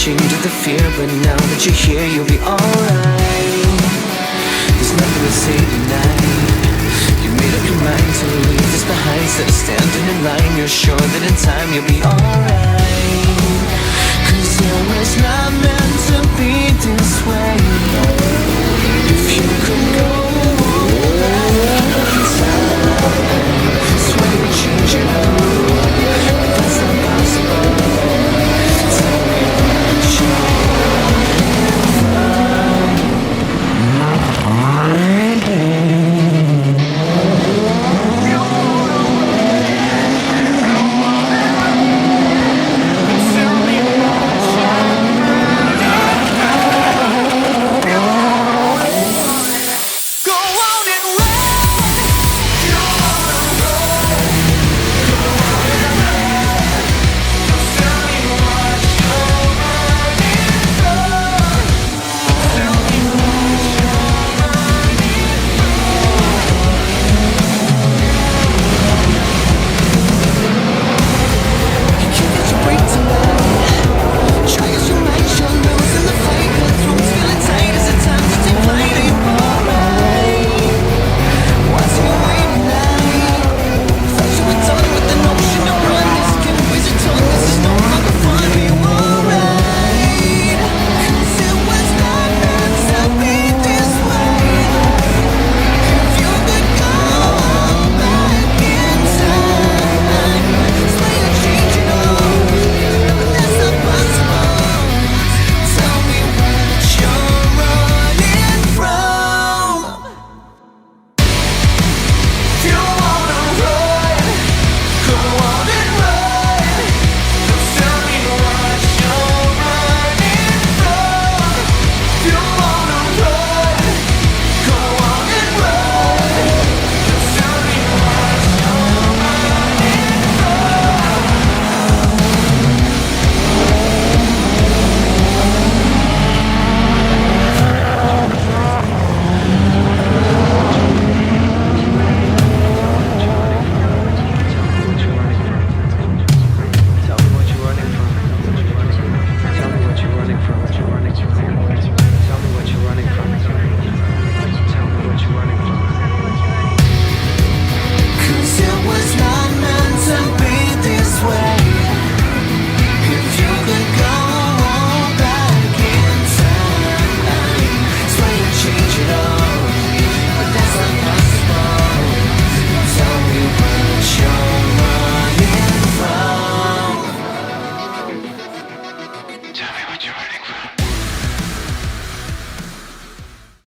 ashamed of the fear, but now that you're here, you'll be alright. There's nothing to say tonight. You made up your mind to leave this behind. Instead of standing in line, you're sure that in time you'll be alright.